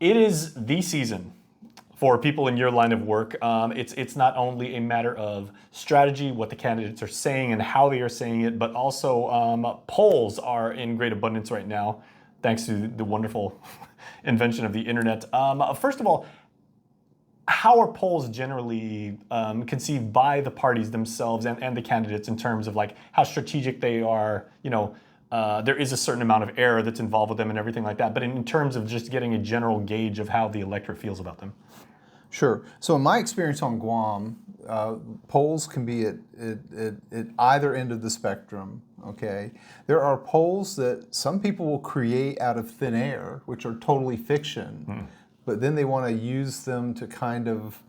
It is the season for people in your line of work. It's not only a matter of strategy, what the candidates are saying and how they are saying it, but also polls are in great abundance right now, thanks to the wonderful invention of the internet. First of all, how are polls generally conceived by the parties themselves and the candidates in terms of like how strategic they are? There is a certain amount of error that's involved with them and everything like that. But in terms of just getting a general gauge of how the electorate feels about them. Sure. So in my experience on Guam, polls can be at either end of the spectrum, okay? There are polls that some people will create out of thin air, which are totally fiction, but then they want to use them to kind of,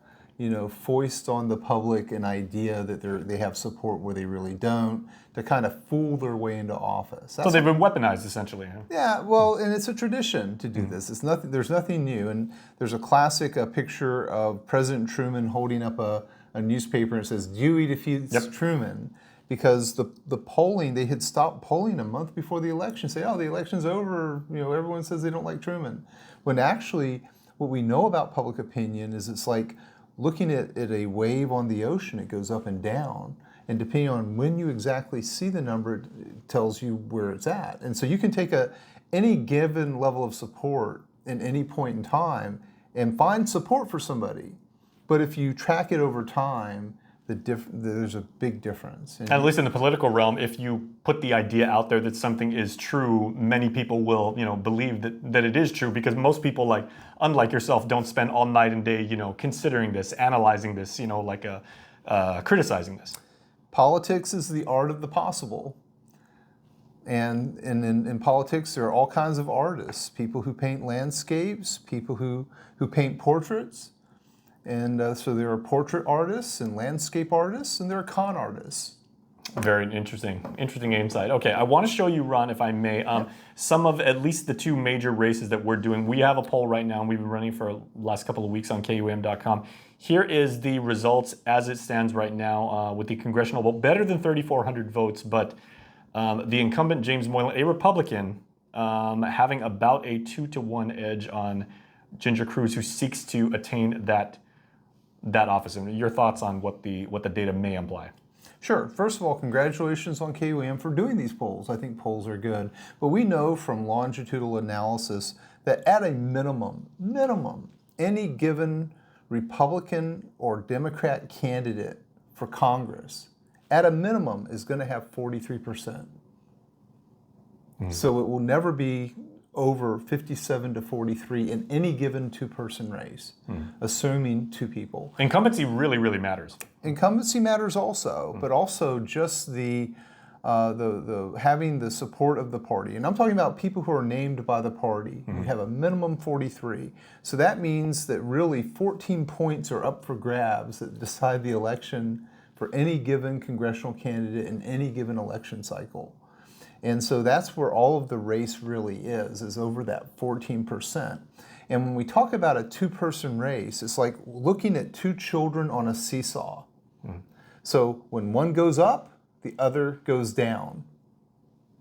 foist on the public an idea that they have support where they really don't, to kind of fool their way into office. So they've been weaponized, essentially. Huh? Yeah, well, and it's a tradition to do this. It's nothing. There's nothing new. And there's a classic picture of President Truman holding up a newspaper and it says, "Dewey defeats Truman," because the polling, they had stopped polling a month before the election, say, "Oh, the election's over." Everyone says they don't like Truman, when actually what we know about public opinion is it's like looking at a wave on the ocean. It goes up and down. And depending on when you exactly see the number, it tells you where it's at. And so you can take any given level of support in any point in time and find support for somebody. But if you track it over time, there's a big difference. At least in the political realm, if you put the idea out there that something is true, many people will, believe that it is true, because most people, unlike yourself, don't spend all night and day, considering this, analyzing this, criticizing this. Politics is the art of the possible. And in politics, there are all kinds of artists, people who paint landscapes, people who paint portraits. And so there are portrait artists and landscape artists, and there are con artists. Very interesting insight. Okay, I want to show you, Ron, if I may, some of at least the two major races that we're doing. We have a poll right now, and we've been running for the last couple of weeks on KUAM.com. Here is the results as it stands right now with the congressional vote. Better than 3,400 votes, but the incumbent, James Moylan, a Republican, having about a 2-to-1 edge on Ginger Cruz, who seeks to attain that office. And your thoughts on what the data may imply? Sure. First of all, congratulations on KUAM for doing these polls. I think polls are good. But we know from longitudinal analysis that at a minimum, any given Republican or Democrat candidate for Congress, at a minimum, is going to have 43%. So it will never be over 57-43 in any given two-person race, assuming two people. Incumbency really, really matters. Incumbency matters also, but also just the having the support of the party. And I'm talking about people who are named by the party. You have a minimum 43. So that means that really 14 points are up for grabs that decide the election for any given congressional candidate in any given election cycle. And so that's where all of the race really is over that 14%. And when we talk about a two-person race, it's like looking at two children on a seesaw. So when one goes up, the other goes down.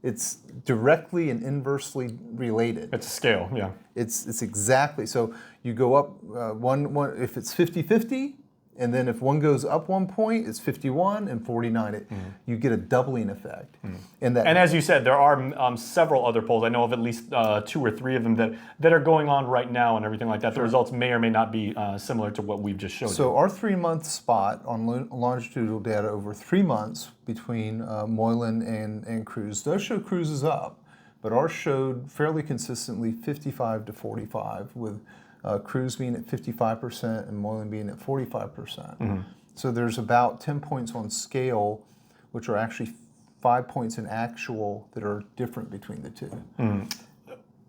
It's directly and inversely related. It's a scale, yeah. It's exactly. So you go up one if it's 50-50, and then if one goes up 1 point, it's 51 and 49. You get a doubling effect. And as you said, there are several other polls. I know of at least 2 or 3 of them that are going on right now and everything like that. The results may or may not be similar to what we've just showed you. So our 3-month spot on longitudinal data over 3 months between Moylan and Cruz does show Cruz is up, but ours showed fairly consistently 55-45 with Cruz being at 55% and Moylan being at 45%. So there's about 10 points on scale, which are actually 5 points in actual that are different between the two.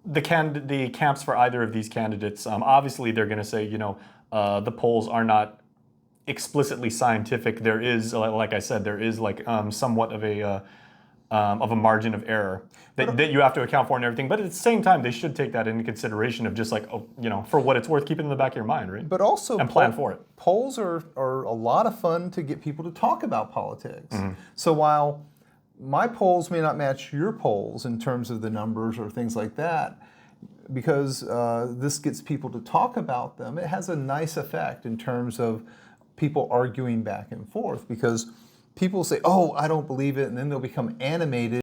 The camps for either of these candidates, obviously they're going to say, the polls are not explicitly scientific. There is, like I said, there is somewhat of a margin of error that you have to account for and everything. But at the same time, they should take that into consideration of just for what it's worth, keep it in the back of your mind, right? But also, and plan for it. Polls are a lot of fun to get people to talk about politics. So while my polls may not match your polls in terms of the numbers or things like that, this gets people to talk about them, it has a nice effect in terms of people arguing back and forth, because people say, oh, I don't believe it, and then they'll become animated